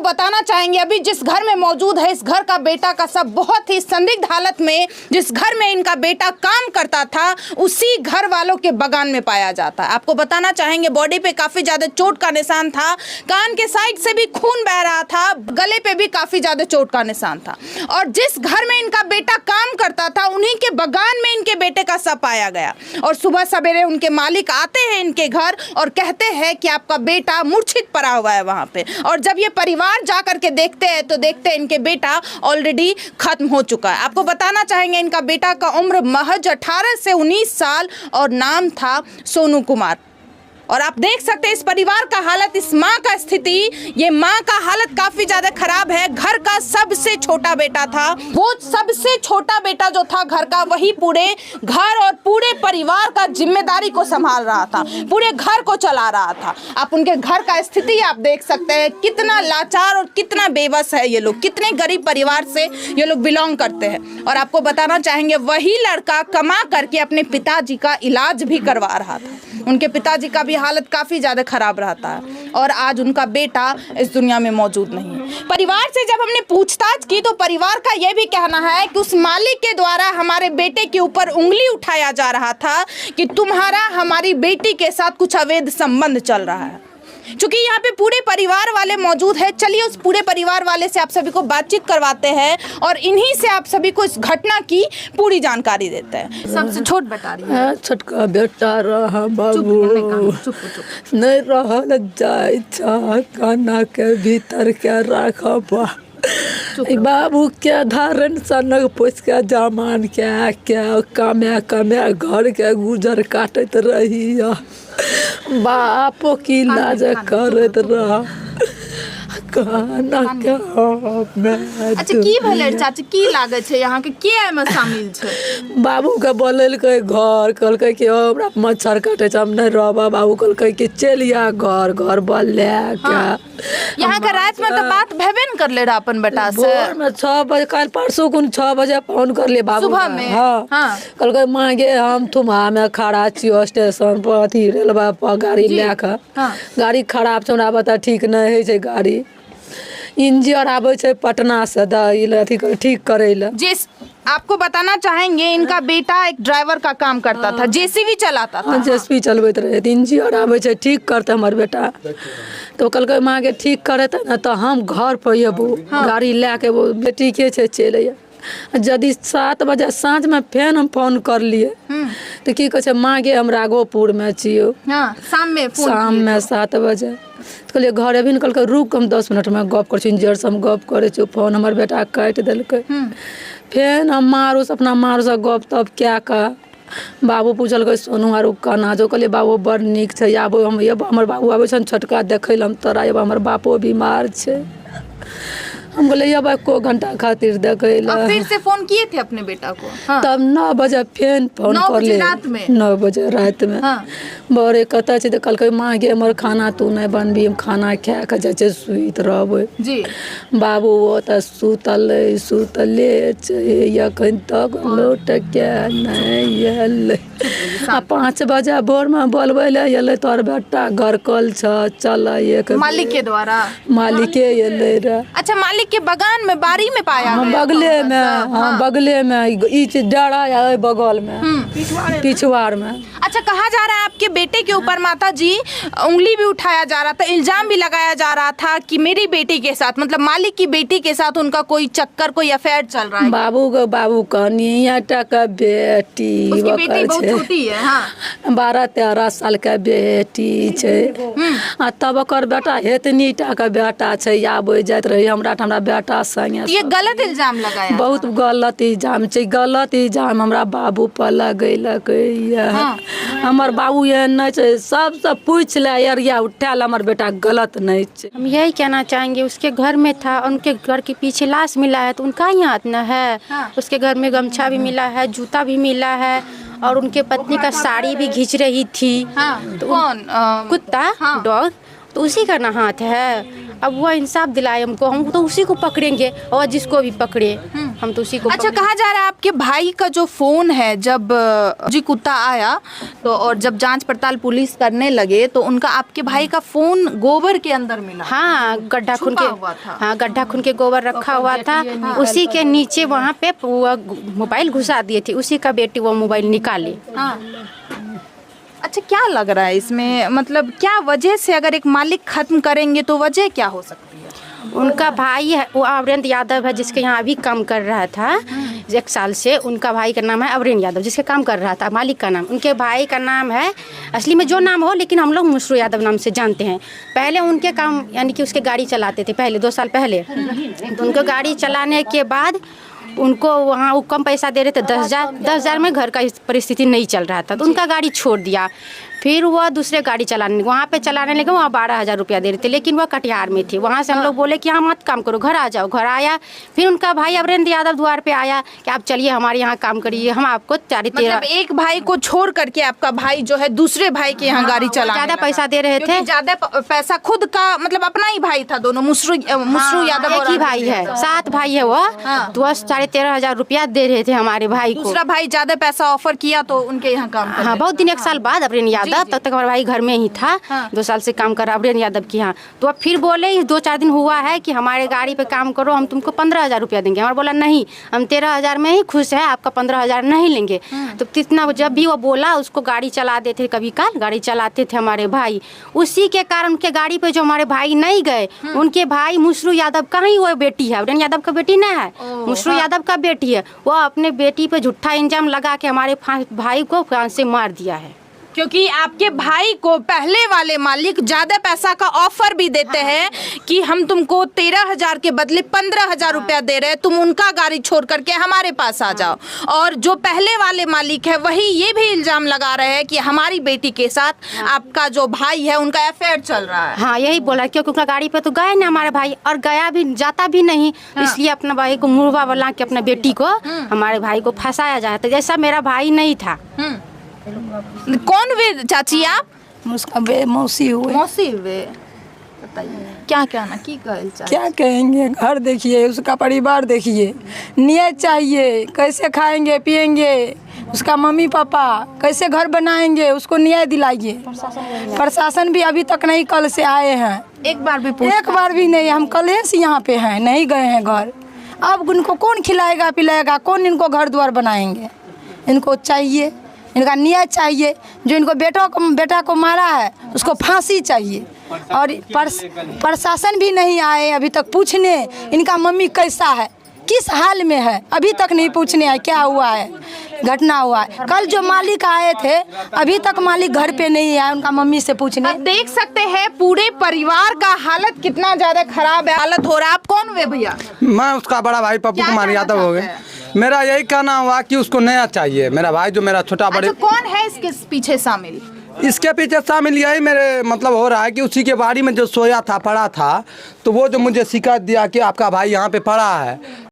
बताना चाहेंगे अभी जिस घर में मौजूद है इस घर का बेटा का सब बहुत ही संदिग्ध हालत में जिस घर में इनका बेटा काम करता था उसी घर वालों के बगान में पाया जाता है। आपको बताना चाहेंगे बॉडी पे काफी ज्यादा चोट का निशान था, कान के साइड से भी खून बह रहा था, गले पे भी काफी ज्यादा चोट का निशान था और जिस घर में इनका बेटा काम करता था उन्हीं के बगान में इनके बेटे का शव पाया गया। और सुबह सवेरे उनके मालिक आते हैं इनके घर और कहते हैं कि आपका बेटा मूर्छित पड़ा हुआ है वहां पे। और जब ये परिवार जा करके देखते हैं तो देखते हैं इनके बेटा ऑलरेडी खत्म हो चुका है। आपको बताना चाहेंगे इनका बेटा का उम्र महज 18 से 19 साल और नाम था सोनू कुमार। और आप देख सकते हैं इस परिवार का हालत, इस माँ का स्थिति, ये माँ का हालत काफी ज्यादा खराब है। घर का सबसे छोटा बेटा था, वो सबसे छोटा बेटा जो था घर का वही पूरे घर और पूरे परिवार का जिम्मेदारी को संभाल रहा था, पूरे घर को चला रहा था। आप उनके घर का स्थिति आप देख सकते हैं, कितना लाचार और कितना बेबस है ये लोग, कितने गरीब परिवार से ये लोग बिलोंग करते हैं। और आपको बताना चाहेंगे वही लड़का कमा करके अपने पिताजी का इलाज भी करवा रहा था। उनके पिताजी का भी हालत काफी ज्यादा खराब रहता है और आज उनका बेटा इस दुनिया में मौजूद नहीं है। परिवार से जब हमने पूछताछ की तो परिवार का यह भी कहना है कि उस मालिक के द्वारा हमारे बेटे के ऊपर उंगली उठाया जा रहा था कि तुम्हारा हमारी बेटी के साथ कुछ अवैध संबंध चल रहा है। चूंकि यहाँ पे पूरे परिवार वाले मौजूद है, चलिए उस पूरे परिवार वाले से आप सभी को बातचीत करवाते हैं और इन्हीं से आप सभी को इस घटना की पूरी जानकारी देते हैं। सबसे छोट बता रही है। छोटका बेटा रहा बाबू नहीं रहल जाए काना के भीतर के रखबा बाबू के धारण सनक पोस के जमान के कमे कमे घर के गुजर काटत रही बापो की लाज करत रहा अच्छा की भेलै चाची, की लागै छै यहाँ के एमे शामिल छै? बाबू के बोललकै घर, कहलकै कि हमरा मच्छर काटे छै हम नहीं रहबा। बाबू कहलकै कि चलिया घर, घर बोलले क्या यहाँ के रात में तो बात भेबे न करले रहा अपन बेटा से। भोर में 6 बजे, कल परसों को 6 बजे फोन कर ले बाबू सुबह में। हाँ कहलकै मांगे हम तुम्हा में खड़ा छियो स्टेशन पर अथी रेलवे पर गाड़ी लेके गाड़ी खराब छै हमरा बता ठीक नहीं है छै गाड़ी। इंजीनियर आवे छै पटना से अथी ठीक करे ला। जिस आपको बताना चाहेंगे इनका बेटा एक ड्राइवर का काम करता था, जेसीबी चलाता था। जेसीबी चलबैत रहे, इंजीनियर आवे छै ठीक करते हमर बेटा। तो कहलकै माँ के ठीक करते ना तो हम घर पर अबो गाड़ी लेके वो बेटी के छै चले। यदि 7 बजे साँझ में फेन हम फोन कर लिए तो की कहे माँ गे हम राघोपुर में छियो। शाम में 7 बजे कहलिए घर अभी निकल रुक हम 10 मिनट में गप कर इंजीनियर से हम गप करे छो। फोन हमर बेटा काट दिलकै। फेन हम मारू से अपना मारू से गप तब क्या का बाबू पूछल सोनू आरू कहना जो कहलिए बाबू बड़ निक छै आबो हम हमर बाबू आबे छन छोटका देखै ल हम तोरा अब हमर बापो बीमार छै। हम बोले अब 1 घंटा खातिर देखे ला। फिर से फोन किए थे अपने बेटा को? तब 9 बजे फेन फोन कर ले 9 बजे रात में। बड़े कत छै तो कहलकै माँ गे हमर खाना तू नहीं बनबी हम खाना खा के जाए सुत रहबै जी। बाबू वो तो सुतले अखन तक लौट के नहीं अल। 5 बजे भोर में बोलबे ले अल तोर बेटा घर कल चल एक मालिक के द्वारा मालिके अले रे। अच्छा मालिक के बगान में बारी में पाया गया? बगले में हाँ बगले में ई डरा है बगल में पिछवाड़ में। अच्छा कहा जा रहा है आपके बेटे के ऊपर माता जी उंगली भी उठाया जा रहा था, इल्जाम भी लगाया जा रहा था कि मेरी बेटी के साथ मतलब मालिक की बेटी के साथ उनका कोई चक्कर कोई अफेयर चल रहा है। बाबू कहनी का बेटी बहुत छोटी है। हाँ 12-13 साल का बेटी छै तब ओकर बेटा हेतनी टा के बेटा छै आबे जात रही हमरा बेटा संगे। ये गलत इल्जाम लगाया, बहुत गलत इल्जाम छै, गलत इल्जाम हमरा बाबू पर लगैलकै। हमर बाबू एहन नहीं छै, सबसे पूछ ले एरिया उठा ले हमर बेटा गलत नहीं छै। हम यही कहना चाहेंगे उसके घर में था, उनके घर के पीछे लाश मिला है तो उनका ही हाथ न है। उसके घर में गमछा भी मिला है, जूता भी मिला है और उनके पत्नी का साड़ी भी खींच रही थी। तो कौन कुत्ता डॉग तो उसी का ना हाथ है। अब वो इंसाफ दिलाए हमको, हम तो उसी को पकड़ेंगे और जिसको भी पकड़े हम तो उसी को अच्छा, कहा जा रहा है आपके भाई का जो फोन है, जब जी कुत्ता आया तो और जब जांच पड़ताल पुलिस करने लगे तो उनका आपके भाई का फोन गोबर के अंदर मिला। हाँ, गड्ढा खून के, हाँ गड्ढा खून के गोबर रखा हुआ था, उसी के नीचे वहाँ पे मोबाइल घुसा दिए थे, उसी का बेटी वो मोबाइल निकाली। अच्छा, क्या लग रहा है इसमें, मतलब क्या वजह से अगर एक मालिक खत्म करेंगे तो वजह क्या हो सकती है? उनका भाई है वो अवरेंद्र यादव है, जिसके यहाँ अभी काम कर रहा था 1 साल से। उनका भाई का नाम है अवरेंद्र यादव, जिसके काम कर रहा था, मालिक का नाम। उनके भाई का नाम है, असली में जो नाम हो, लेकिन हम लोग मुसरू यादव नाम से जानते हैं। पहले उनके काम यानी कि उसके गाड़ी चलाते थे, पहले 2 साल पहले। तो उनको गाड़ी चलाने के बाद उनको वहाँ वो कम पैसा दे रहे थे, 10,000 में घर का परिस्थिति नहीं चल रहा था, तो उनका गाड़ी छोड़ दिया। फिर वह दूसरे गाड़ी चलाने वहाँ पे चलाने लगे, वहाँ 12,000 रुपया दे रहे थे, लेकिन वह कटिहार में थे। वहाँ से हम लोग बोले कि हाँ मत काम करो, घर आ जाओ। घर आया, फिर उनका भाई अवरेंद्र यादव द्वार पे आया कि आप चलिए हमारे यहाँ काम करिए, हम आपको 13 मतलब एक भाई को छोड़ करके आपका भाई जो है दूसरे भाई के यहाँ गाड़ी चलाने ज़्यादा पैसा दे रहे थे, ज्यादा पैसा खुद का, मतलब अपना ही भाई था दोनों, मुसरू यादव एक ही भाई है, 7 भाई है वो, तो वह 13,500 रुपया दे रहे थे हमारे भाई को। दूसरा भाई ज्यादा पैसा ऑफर किया तो उनके यहाँ काम हाँ, बहुत दिन 1 साल बाद अवरेंद्र यादव, तब तक हमारा भाई घर में ही था। 2 साल से काम कर रहा अवरेंद्र यादव के यहाँ। तो अब फिर बोले 2-4 दिन हुआ है कि हमारे गाड़ी पे काम करो, हम तुमको 15,000 रुपया देंगे। हमारा बोला नहीं, हम 13,000 में ही खुश है, आपका 15,000 नहीं लेंगे। तो कितना जब भी वो बोला, उसको गाड़ी चलाते थे, कभी काल गाड़ी चलाते थे हमारे भाई। उसी के कारण उनके गाड़ी पे जो हमारे भाई नहीं गए, उनके भाई मुसरू यादव का ही वो बेटी है, अवरेंद्र यादव का बेटी नहीं है, मुसरू यादव का बेटी है। वो अपने बेटी पे झूठा इंजाम लगा के हमारे भाई को फांसी से मार दिया है। क्योंकि आपके भाई को पहले वाले मालिक ज्यादा पैसा का ऑफर भी देते हैं कि हम तुमको 13,000 के बदले 15,000 रुपया दे रहे हैं, तुम उनका गाड़ी छोड़ करके हमारे पास आ जाओ। और जो पहले वाले मालिक है वही ये भी इल्जाम लगा रहे हैं कि हमारी बेटी के साथ आपका जो भाई है उनका अफेयर चल रहा है। हाँ, यही बोला, क्योंकि उनका गाड़ी पे तो गए ना हमारे भाई, और गया भी जाता भी नहीं, इसलिए अपना भाई को मुर्गा बना के अपना बेटी को हमारे भाई को फंसाया जाता, जैसा मेरा भाई नहीं था। कौन वे चाची आप? उसका मौसी हुए। मौसी वे, बताइए क्या कहना, की कहल चाहिए? क्या कहेंगे, घर देखिए, उसका परिवार देखिए, न्याय चाहिए। कैसे खाएंगे पिएंगे, उसका मम्मी पापा कैसे घर बनाएंगे, उसको न्याय दिलाइए। प्रशासन भी अभी तक नहीं, कल से आए हैं, एक बार भी नहीं। हम कल से यहाँ पे हैं, नहीं गए हैं घर। अब उनको कौन खिलाएगा पिलाएगा, कौन इनको घर द्वार बनाएंगे? इनको चाहिए, इनका न्याय चाहिए। जो इनको बेटा को मारा है उसको फांसी चाहिए। और प्रशासन भी नहीं आए अभी तक पूछने इनका मम्मी कैसा है, किस हाल में है, अभी तक नहीं पूछने आए क्या हुआ है, घटना हुआ है। कल जो मालिक आए थे अभी तक मालिक घर पे नहीं आया उनका मम्मी से पूछने। अब देख सकते हैं पूरे परिवार का हालत कितना ज्यादा खराब है, हालत हो रहा है। आप कौन हुए भैया? मैं उसका बड़ा भाई पप्पू कुमार यादव हो गए। मेरा यही कहना हुआ कि उसको नया चाहिए। मेरा भाई जो मेरा छोटा बड़े। अच्छा, कौन है इसके पीछे शामिल? इसके पीछे शामिल यही मेरे मतलब हो रहा है कि उसी के बाड़ी में जो सोया था, पड़ा था, तो वो जो मुझे शिकायत दिया कि आपका भाई यहाँ पे पड़ा है,